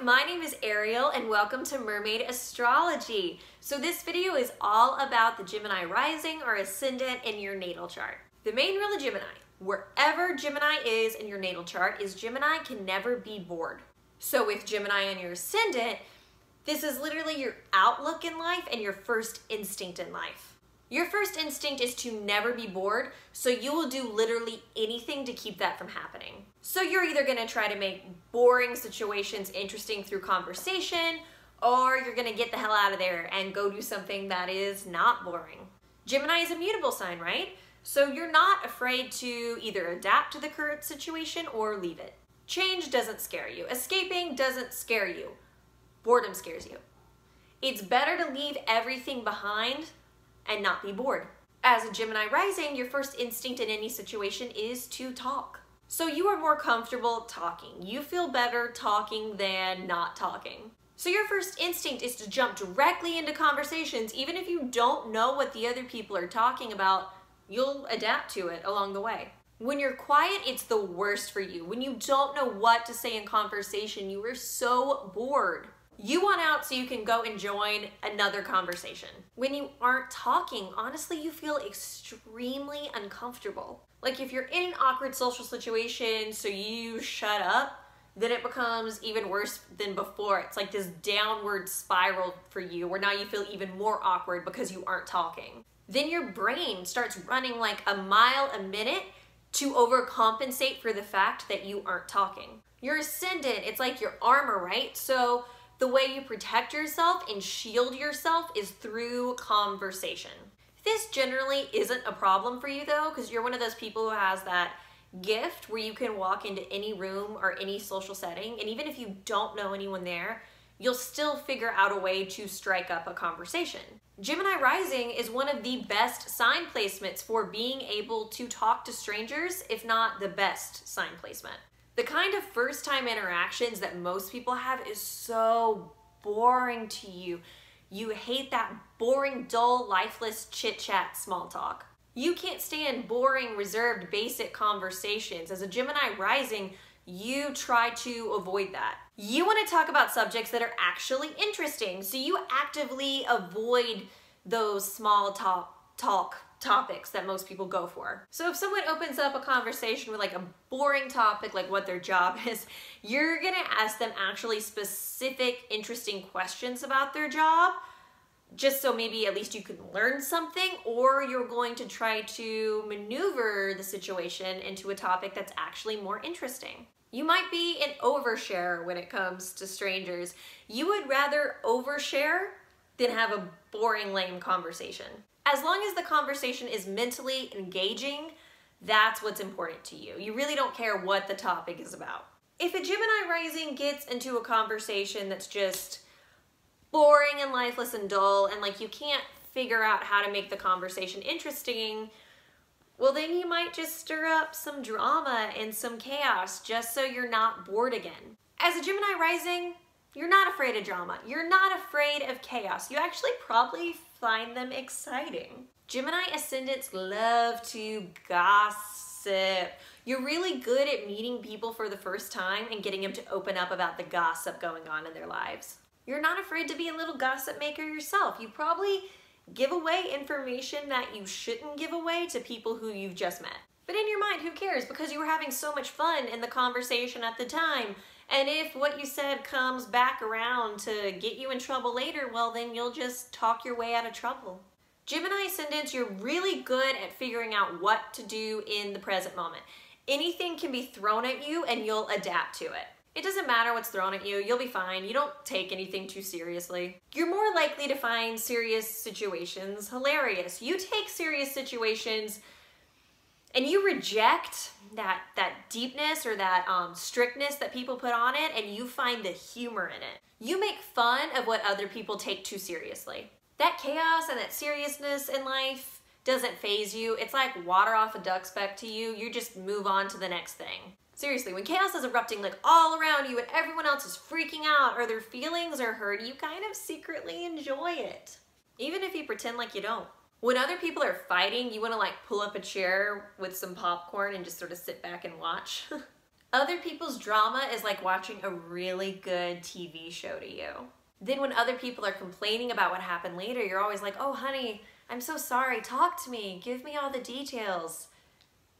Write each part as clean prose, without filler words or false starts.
my name is Ariel and welcome to Mermaid Astrology. So this video is all about the Gemini Rising or Ascendant in your natal chart. The main rule of Gemini, wherever Gemini is in your natal chart, is Gemini can never be bored. So with Gemini and your Ascendant, this is literally your outlook in life and your first instinct in life. Your first instinct is to never be bored, so you will do literally anything to keep that from happening. So you're either gonna try to make boring situations interesting through conversation, or you're gonna get the hell out of there and go do something that is not boring. Gemini is a mutable sign, right? So you're not afraid to either adapt to the current situation or leave it. Change doesn't scare you. Escaping doesn't scare you. Boredom scares you. It's better to leave everything behind and not be bored. As a Gemini rising, your first instinct in any situation is to talk. So you are more comfortable talking. You feel better talking than not talking. So your first instinct is to jump directly into conversations. Even if you don't know what the other people are talking about, you'll adapt to it along the way. When you're quiet, it's the worst for you. When you don't know what to say in conversation, you are so bored. You want out so you can go and join another conversation. When you aren't talking, honestly, you feel extremely uncomfortable. Like if you're in an awkward social situation, so you shut up, then it becomes even worse than before. It's like this downward spiral for you where now you feel even more awkward because you aren't talking. Then your brain starts running like a mile a minute to overcompensate for the fact that you aren't talking. Your Ascendant, it's like your armor, right? So the way you protect yourself and shield yourself is through conversation. This generally isn't a problem for you though, because you're one of those people who has that gift where you can walk into any room or any social setting, and even if you don't know anyone there, you'll still figure out a way to strike up a conversation. Gemini Rising is one of the best sign placements for being able to talk to strangers, if not the best sign placement. The kind of first-time interactions that most people have is so boring to you. You hate that boring, dull, lifeless chit-chat small talk. You can't stand boring, reserved, basic conversations. As a Gemini rising, you try to avoid that. You want to talk about subjects that are actually interesting, so you actively avoid those small talk topics that most people go for. So if someone opens up a conversation with like a boring topic like what their job is, you're gonna ask them actually specific, interesting questions about their job, just so maybe at least you can learn something, or you're going to try to maneuver the situation into a topic that's actually more interesting. You might be an overshare when it comes to strangers. You would rather overshare than have a boring, lame conversation. As long as the conversation is mentally engaging, that's what's important to you. You really don't care what the topic is about. If a Gemini rising gets into a conversation that's just boring and lifeless and dull, and like you can't figure out how to make the conversation interesting, well then you might just stir up some drama and some chaos just so you're not bored again. As a Gemini rising, you're not afraid of drama. You're not afraid of chaos. You actually probably find them exciting. Gemini ascendants love to gossip. You're really good at meeting people for the first time and getting them to open up about the gossip going on in their lives. You're not afraid to be a little gossip maker yourself. You probably give away information that you shouldn't give away to people who you've just met. But in your mind, who cares? Because you were having so much fun in the conversation at the time. And if what you said comes back around to get you in trouble later, well then you'll just talk your way out of trouble. Gemini ascendants, you're really good at figuring out what to do in the present moment. Anything can be thrown at you and you'll adapt to it. It doesn't matter what's thrown at you, you'll be fine. You don't take anything too seriously. You're more likely to find serious situations hilarious. You take serious situations and you reject that deepness or that strictness that people put on it, and you find the humor in it. You make fun of what other people take too seriously. That chaos and that seriousness in life doesn't faze you. It's like water off a duck's back to you. You just move on to the next thing. Seriously, when chaos is erupting like all around you and everyone else is freaking out or their feelings are hurt, you kind of secretly enjoy it. Even if you pretend like you don't. When other people are fighting, you want to like pull up a chair with some popcorn and just sort of sit back and watch. Other people's drama is like watching a really good TV show to you. Then when other people are complaining about what happened later, you're always like, oh honey, I'm so sorry, talk to me, give me all the details.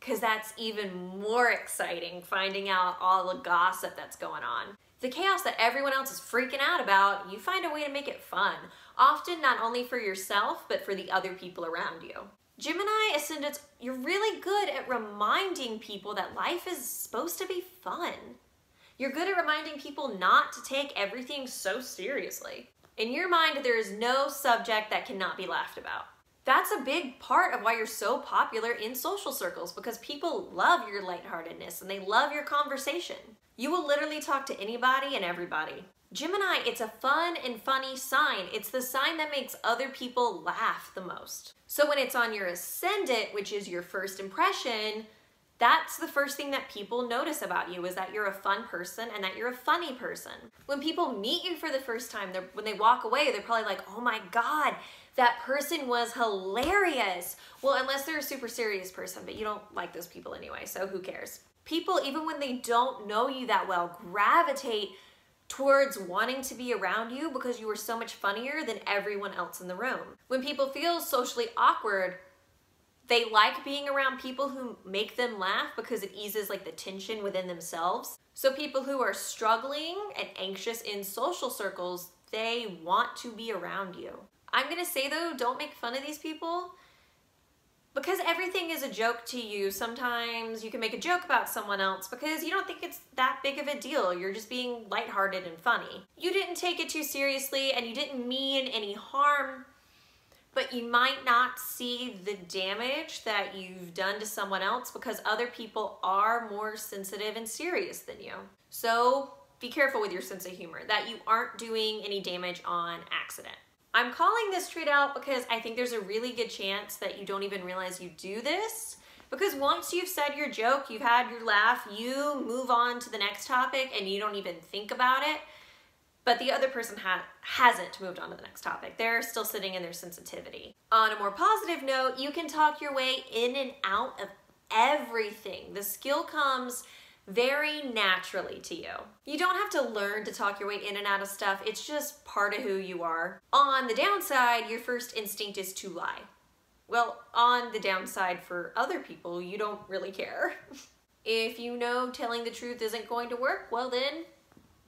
Because that's even more exciting, finding out all the gossip that's going on. The chaos that everyone else is freaking out about, you find a way to make it fun. Often not only for yourself, but for the other people around you. Gemini Ascendants, you're really good at reminding people that life is supposed to be fun. You're good at reminding people not to take everything so seriously. In your mind, there is no subject that cannot be laughed about. That's a big part of why you're so popular in social circles, because people love your lightheartedness and they love your conversation. You will literally talk to anybody and everybody. Gemini, it's a fun and funny sign. It's the sign that makes other people laugh the most. So when it's on your ascendant, which is your first impression, that's the first thing that people notice about you, is that you're a fun person and that you're a funny person. When people meet you for the first time, when they walk away, they're probably like, oh my God, that person was hilarious. Well, unless they're a super serious person, but you don't like those people anyway, so who cares? People, even when they don't know you that well, gravitate towards wanting to be around you because you are so much funnier than everyone else in the room. When people feel socially awkward, they like being around people who make them laugh because it eases like the tension within themselves. So people who are struggling and anxious in social circles, they want to be around you. I'm gonna say though, don't make fun of these people, because everything is a joke to you. Sometimes you can make a joke about someone else because you don't think it's that big of a deal. You're just being lighthearted and funny. You didn't take it too seriously and you didn't mean any harm, but you might not see the damage that you've done to someone else because other people are more sensitive and serious than you. So be careful with your sense of humor, that you aren't doing any damage on accident. I'm calling this trait out because I think there's a really good chance that you don't even realize you do this, because once you've said your joke, you've had your laugh, you move on to the next topic and you don't even think about it, but the other person hasn't moved on to the next topic. They're still sitting in their sensitivity. On a more positive note, you can talk your way in and out of everything. The skill comes very naturally to you. You don't have to learn to talk your way in and out of stuff. It's just part of who you are. On the downside, your first instinct is to lie. Well, on the downside for other people, you don't really care. If you know telling the truth isn't going to work, well then,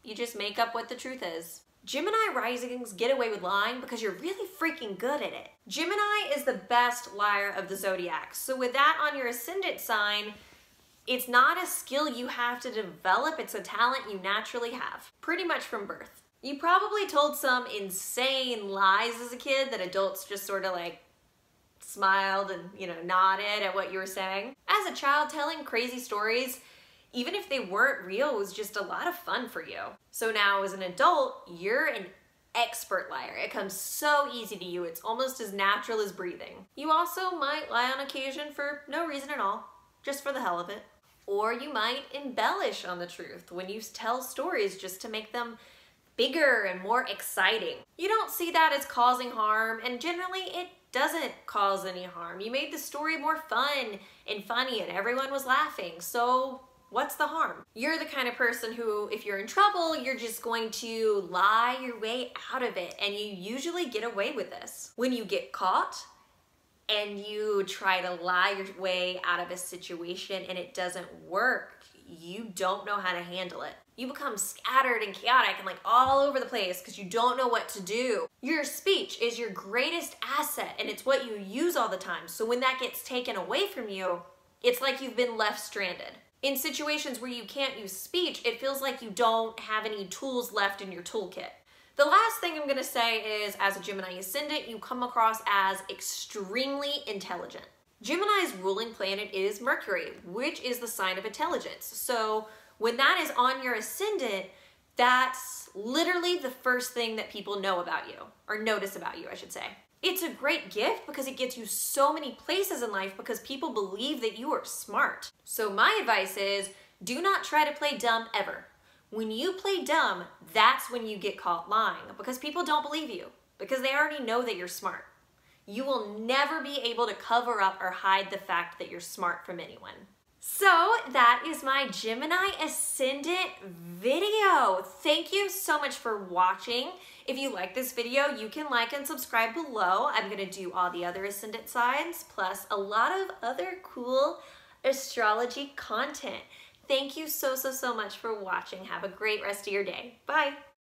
you just make up what the truth is. Gemini Risings get away with lying because you're really freaking good at it. Gemini is the best liar of the zodiac. So with that on your ascendant sign, it's not a skill you have to develop, it's a talent you naturally have, pretty much from birth. You probably told some insane lies as a kid that adults just sort of like smiled and, nodded at what you were saying. As a child, telling crazy stories, even if they weren't real, was just a lot of fun for you. So now as an adult, you're an expert liar. It comes so easy to you, it's almost as natural as breathing. You also might lie on occasion for no reason at all, just for the hell of it. Or you might embellish on the truth when you tell stories just to make them bigger and more exciting. You don't see that as causing harm, and generally it doesn't cause any harm. You made the story more fun and funny and everyone was laughing, so what's the harm? You're the kind of person who, if you're in trouble, you're just going to lie your way out of it, and you usually get away with this. When you get caught, and you try to lie your way out of a situation and it doesn't work, you don't know how to handle it. You become scattered and chaotic and like all over the place because you don't know what to do. Your speech is your greatest asset and it's what you use all the time. So when that gets taken away from you, it's like you've been left stranded. In situations where you can't use speech, it feels like you don't have any tools left in your toolkit. The last thing I'm gonna say is, as a Gemini Ascendant, you come across as extremely intelligent. Gemini's ruling planet is Mercury, which is the sign of intelligence. So when that is on your Ascendant, that's literally the first thing that people know about you, or notice about you, I should say. It's a great gift because it gets you so many places in life because people believe that you are smart. So my advice is, do not try to play dumb ever. When you play dumb, that's when you get caught lying because people don't believe you because they already know that you're smart. You will never be able to cover up or hide the fact that you're smart from anyone. So that is my Gemini Ascendant video. Thank you so much for watching. If you like this video, you can like and subscribe below. I'm gonna do all the other Ascendant signs, plus a lot of other cool astrology content. Thank you so much for watching. Have a great rest of your day. Bye.